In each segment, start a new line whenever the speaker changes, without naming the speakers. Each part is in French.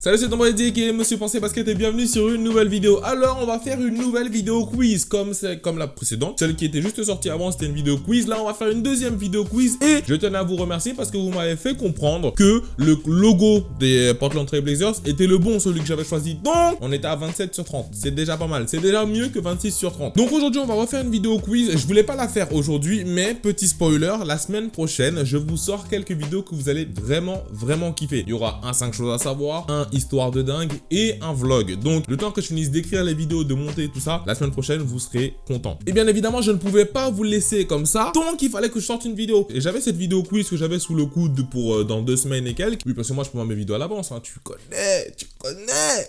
Salut, c'est Tomboy qui est Monsieur Pensée Basket et bienvenue sur une nouvelle vidéo. Alors, on va faire une nouvelle vidéo quiz comme la précédente. Celle qui était juste sortie avant, c'était une vidéo quiz. Là, on va faire une deuxième vidéo quiz et je tenais à vous remercier parce que vous m'avez fait comprendre que le logo des Portland Trail Blazers était le bon, celui que j'avais choisi. Donc, on était à 27 sur 30. C'est déjà pas mal. C'est déjà mieux que 26 sur 30. Donc, aujourd'hui, on va refaire une vidéo quiz. Je voulais pas la faire aujourd'hui, mais petit spoiler, la semaine prochaine, je vous sors quelques vidéos que vous allez vraiment kiffer. Il y aura un 5 choses à savoir, un histoire de dingue et un vlog. Donc le temps que je finisse d'écrire les vidéos, de monter tout ça, la semaine prochaine vous serez content. Et bien évidemment je ne pouvais pas vous laisser comme ça, donc il fallait que je sorte une vidéo. Et j'avais cette vidéo quiz que j'avais sous le coude pour dans 2 semaines et quelques. Oui, parce que moi je prends mes vidéos à l'avance, hein. Tu connais.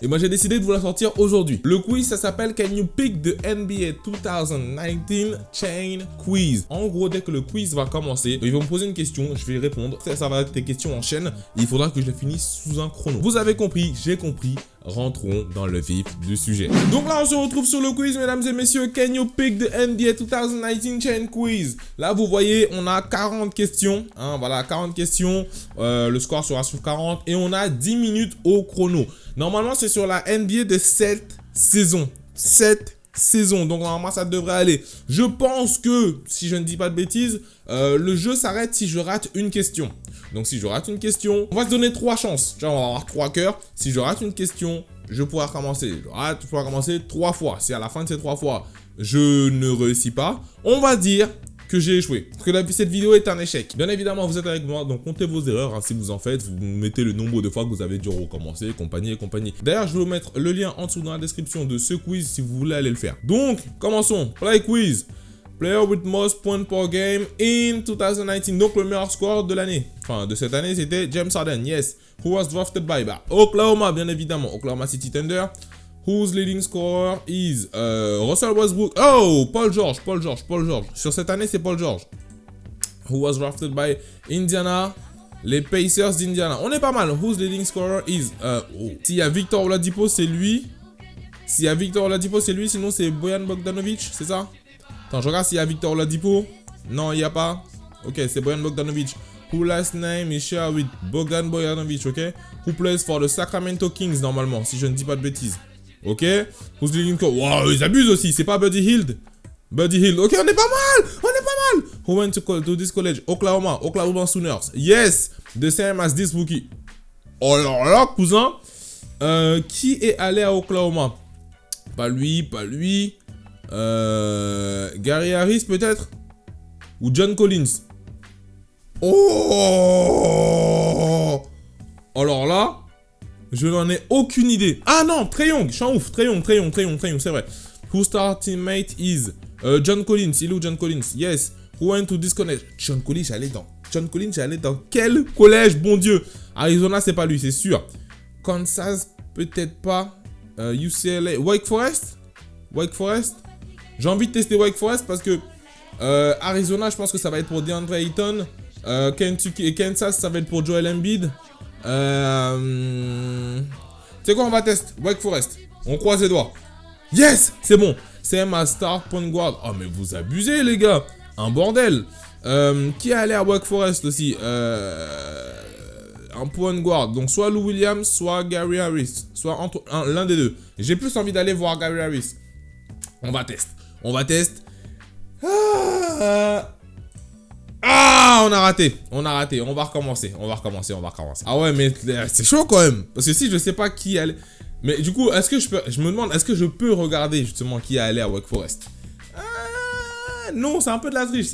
Et moi j'ai décidé de vous la sortir aujourd'hui. Le quiz ça s'appelle Can You Pick the NBA 2019 Chain Quiz. En gros, dès que le quiz va commencer, ils vont me poser une question, je vais y répondre. Ça va être des questions en chaîne et il faudra que je les finisse sous un chrono. Vous avez compris, j'ai compris. Rentrons dans le vif du sujet. Donc là, on se retrouve sur le quiz, mesdames et messieurs. Can you pick the NBA 2019 Chain Quiz? Là, vous voyez, on a 40 questions. Hein, voilà, 40 questions. Le score sera sur 40 et on a 10 minutes au chrono. Normalement, c'est sur la NBA de 7 saisons. 7 saisons. Donc, normalement, ça devrait aller. Je pense que, si je ne dis pas de bêtises, le jeu s'arrête si je rate une question. Donc si je rate une question, on va se donner 3 chances. Tu vois, on va avoir 3 cœurs. Si je rate une question, je pourrai recommencer. Je pourrai recommencer 3 fois. Si à la fin de ces 3 fois, je ne réussis pas, on va dire que j'ai échoué. Parce que cette vidéo est un échec. Bien évidemment, vous êtes avec moi, donc comptez vos erreurs. Hein, si vous en faites, vous mettez le nombre de fois que vous avez dû recommencer, compagnie et compagnie. D'ailleurs, je vais vous mettre le lien en dessous dans la description de ce quiz si vous voulez aller le faire. Donc, commençons. Play quiz. Player with most points per game in 2019. Donc, le meilleur score de l'année. Enfin, de cette année, c'était James Harden. Yes. Who was drafted by Oklahoma, bien évidemment. Oklahoma City Thunder. Whose leading scorer is Russell Westbrook. Oh, Paul George. Sur cette année, c'est Paul George. Who was drafted by Indiana. Les Pacers d'Indiana. On est pas mal. Whose leading scorer is... S'il y a Victor Oladipo, c'est lui. Sinon, c'est Bojan Bogdanovic. C'est ça? Attends, je regarde s'il y a Victor Oladipo. Non, il n'y a pas. Ok, c'est Bojan Bogdanovic. Who last name is shared with Bogdan Bogdanovic, ok? Who plays for the Sacramento Kings, normalement, si je ne dis pas de bêtises. Ok? Who's leading scorer? Wow, ils abusent aussi, c'est pas Buddy Hield. Ok, on est pas mal. Who went to this college? Oklahoma Sooners. Yes, the same as this rookie. Oh là, cousin. Qui est allé à Oklahoma? Pas lui. Gary Harris peut-être? Ou John Collins? Oh! Alors là, je n'en ai aucune idée. Ah non, Trae Young, je suis en ouf. Trae Young, c'est vrai. Whose star teammate is John Collins? Il est où John Collins? Yes. Who went to this college? John Collins, j'allais dans quel collège, bon Dieu? Arizona, c'est pas lui, c'est sûr. Kansas, peut-être pas. UCLA, Wake Forest? J'ai envie de tester Wake Forest parce que Arizona, je pense que ça va être pour DeAndre Ayton. Kentucky et Kansas, ça va être pour Joel Embiid. Tu sais quoi, on va tester Wake Forest. On croise les doigts. Yes, c'est bon. C'est ma star point guard. Oh, mais vous abusez, les gars. Un bordel. Qui est allé à Wake Forest aussi? Un point guard. Donc, soit Lou Williams, soit Gary Harris. Soit l'un des deux. J'ai plus envie d'aller voir Gary Harris. On va tester. On a raté. On va recommencer. Ah ouais, mais c'est chaud quand même. Parce que si je sais pas qui allait... Mais du coup, je me demande, est-ce que je peux regarder justement qui est allé à Wake Forest? Non, c'est un peu de la triche.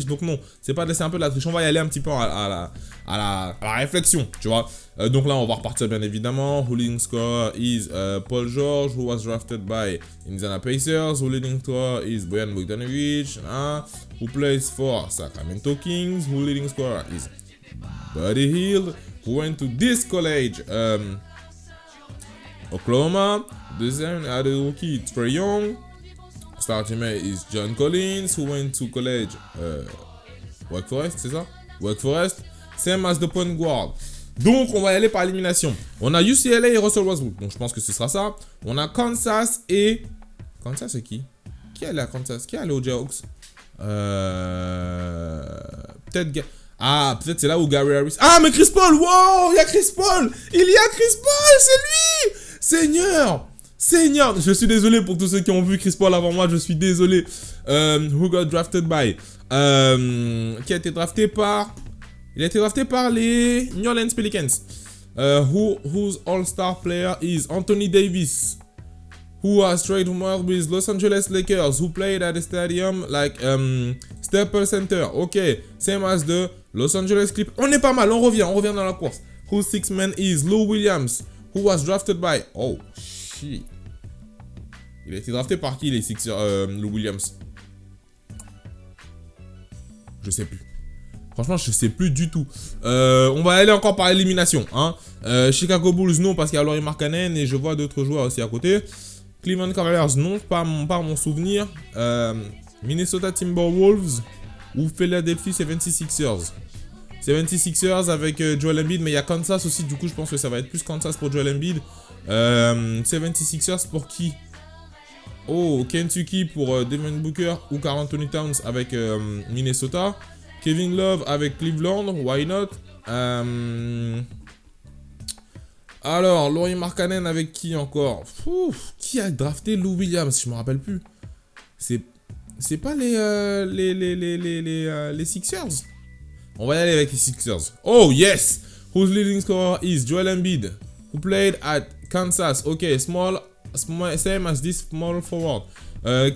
Donc non, c'est un peu de la triche. On va y aller un petit peu à la réflexion, tu vois. Donc là, on va repartir bien évidemment. Who leading scorer is Paul George, who was drafted by Indiana Pacers. Who leading scorer is Bojan Bogdanovic. Who plays for Sacramento Kings. Who leading scorer is Buddy Hield. Who went to this college? Oklahoma. Deuxième, the rookie, Trae Young. Star teammate is John Collins, who went to college. Wake Forest, c'est ça? Wake Forest. Same as the point guard. Donc, on va y aller par élimination. On a UCLA et Russell Westbrook. Donc, je pense que ce sera ça. On a Kansas et... Kansas, c'est qui? Qui est allé à Kansas? Qui est allé aux Jayhawks? Peut-être... Ah, peut-être c'est là où Gary Harris... Ah, mais Chris Paul, wow, il y a Chris Paul. Il y a Chris Paul, c'est lui. Seigneur. Seigneur, je suis désolé pour tous ceux qui ont vu Chris Paul avant moi, je suis désolé. Who got drafted by? Qui a été drafté par... Il a été drafté par les New Orleans Pelicans. Whose all-star player is Anthony Davis, who has traded with Los Angeles Lakers, who played at a stadium like Staples Center. Ok, same as the Los Angeles Clippers. On est pas mal, on revient dans la course. Whose sixth man is Lou Williams, who was drafted by... Oh, shit. Il a été drafté par qui, les Sixers, Lou Williams? Je sais plus. Franchement, je sais plus du tout. On va aller encore par élimination. Hein. Chicago Bulls, non, parce qu'il y a Lauri Markkanen et je vois d'autres joueurs aussi à côté. Cleveland Cavaliers, non, pas mon souvenir. Minnesota Timberwolves ou Philadelphia 76ers. 76ers avec Joel Embiid, mais il y a Kansas aussi. Du coup, je pense que ça va être plus Kansas pour Joel Embiid. 76ers pour qui? Oh, Kentucky pour Devin Booker ou Karl Anthony Towns avec Minnesota. Kevin Love avec Cleveland, why not? Alors, Lauri Markkanen avec qui encore? Qui a drafté Lou Williams? Je me rappelle plus. C'est pas les Sixers? On va y aller avec les Sixers. Oh yes! Whose leading scorer is Joel Embiid, who played at Kansas. Ok, same as this small forward.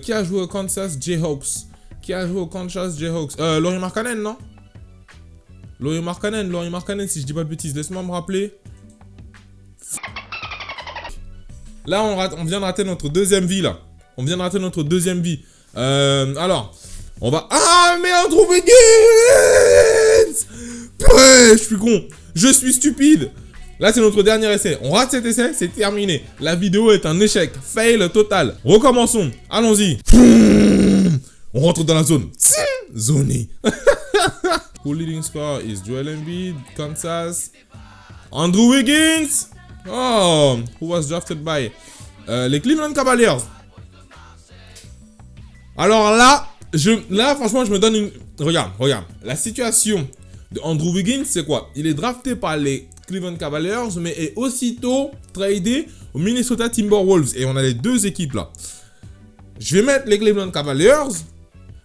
Qui a joué au Kansas Jayhawks? Qui a joué au Kansas Jayhawks? Lauri Markkanen, non? Lauri Markkanen, si je dis pas de bêtises. Laisse-moi me rappeler. Là, on vient de rater notre deuxième vie, là. On vient de rater notre deuxième vie. Alors, on va... Ah, mais Andrew Wiggins! Ouais, je suis con. Je suis stupide. Là, c'est notre dernier essai. On rate cet essai, c'est terminé. La vidéo est un échec. Fail total. Recommençons. Allons-y. On rentre dans la zone. Zoné. Who leading scorer is Joel Embiid, Kansas. Andrew Wiggins. Oh, who was drafted by les Cleveland Cavaliers. Alors là, franchement, je me donne une... Regarde. La situation de Andrew Wiggins, c'est quoi? Il est drafté par les Cleveland Cavaliers, mais est aussitôt tradé aux Minnesota Timberwolves. Et on a les deux équipes là. Je vais mettre les Cleveland Cavaliers,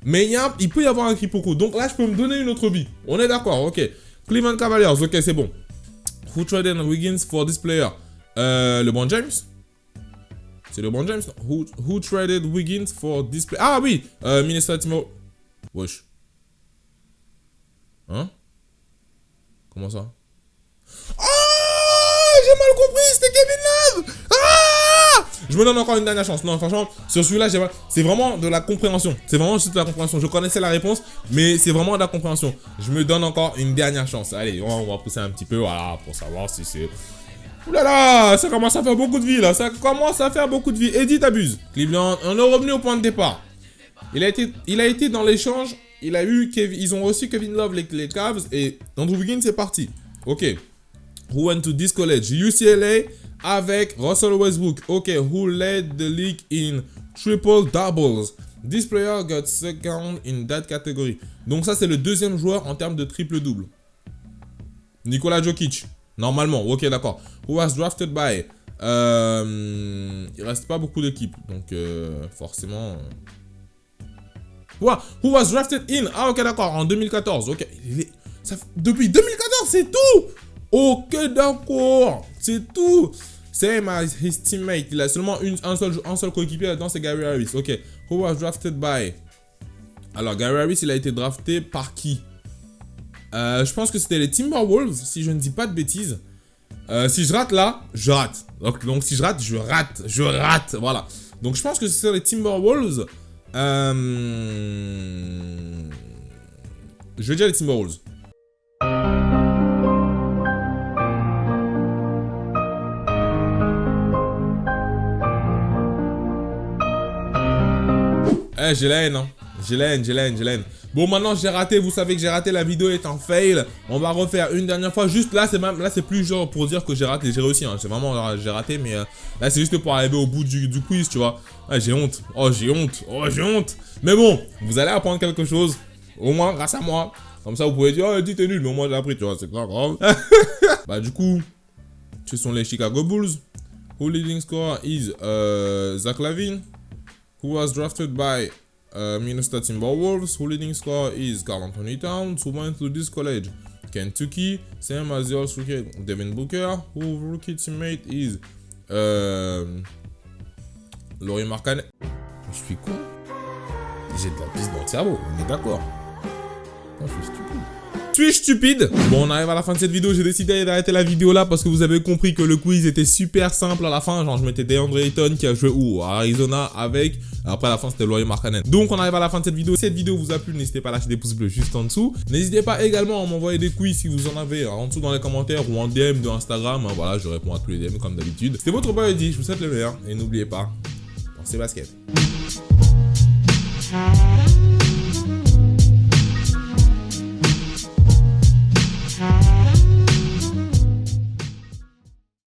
mais il peut y avoir un quiproquo. Donc là, je peux me donner une autre vie. On est d'accord, ok. Cleveland Cavaliers, ok, c'est bon. Who traded Wiggins for this player? LeBron James? C'est LeBron James? Who traded Wiggins for this player? Ah oui! Minnesota Timberwolves. Wesh. Hein? Comment ça? Oh! J'ai mal compris! C'était Kevin Love! Ah! Je me donne encore une dernière chance. Non, franchement, sur celui-là, c'est vraiment de la compréhension. C'est vraiment juste de la compréhension. Je connaissais la réponse, mais c'est vraiment de la compréhension. Je me donne encore une dernière chance. Allez, on va pousser un petit peu, voilà, pour savoir si c'est... Oulala, ça commence à faire beaucoup de vie, là. Ça commence à faire beaucoup de vie. Eddie, t'abuses. Cleveland, on est revenu au point de départ. Il a été dans l'échange. Ils ont reçu Kevin Love, les Cavs, et Andrew Wiggins, c'est parti. Ok. Who went to this college? UCLA avec Russell Westbrook. Ok. Who led the league in triple doubles? This player got second in that category. Donc ça, c'est le deuxième joueur en termes de triple-double. Nikola Jokic. Normalement. Ok, d'accord. Who was drafted by? Il reste pas beaucoup d'équipes. Donc, forcément... Who was drafted in? Ah, ok, d'accord. En 2014. Ok. Depuis 2014, c'est tout. Ok, d'accord. C'est tout. Same as his teammate. Il a seulement un seul coéquipier là-dedans, c'est Gary Harris. Ok. Who was drafted by? Alors, Gary Harris, il a été drafté par qui? Je pense que c'était les Timberwolves, si je ne dis pas de bêtises. Si je rate là, je rate. Donc si je rate, je rate. Je rate. Voilà. Donc je pense que c'est les Timberwolves. Je vais dire les Timberwolves. J'ai la haine, hein. J'ai la haine. Bon, maintenant j'ai raté, vous savez que j'ai raté, la vidéo est en fail. On va refaire une dernière fois. Juste là, c'est plus genre pour dire que j'ai raté. J'ai réussi, hein. C'est vraiment, j'ai raté, mais là c'est juste pour arriver au bout du quiz, tu vois. Ah, j'ai honte. Oh, j'ai honte. Mais bon, vous allez apprendre quelque chose. Au moins grâce à moi. Comme ça, vous pouvez dire, oh, dit t'es nul, mais moi j'ai appris, tu vois, c'est pas grave. Bah, du coup, ce sont les Chicago Bulls. Who leading scorer is Zach LaVine, who was drafted by Minnesota Timberwolves. Who leading scorer is Karl Anthony Towns, who went to this college, Kentucky, same as the all-rookie Devin Booker, who rookie teammate is Lauri Markkanen. Je suis con. J'ai de la piste dans le cerveau, on est d'accord. Je suis stupide. Suis-je stupide? Bon, on arrive à la fin de cette vidéo. J'ai décidé d'arrêter la vidéo là parce que vous avez compris que le quiz était super simple à la fin. Genre, je mettais DeAndre Ayton qui a joué où? À Arizona avec. Après, à la fin, c'était Lauri Markkanen. Donc, on arrive à la fin de cette vidéo. Si cette vidéo vous a plu, n'hésitez pas à lâcher des pouces bleus juste en dessous. N'hésitez pas également à m'envoyer des quiz si vous en avez en dessous dans les commentaires ou en DM de Instagram. Voilà, je réponds à tous les DM comme d'habitude. C'était votre boy Eddy. Je vous souhaite le meilleur. Et n'oubliez pas, pensez basket.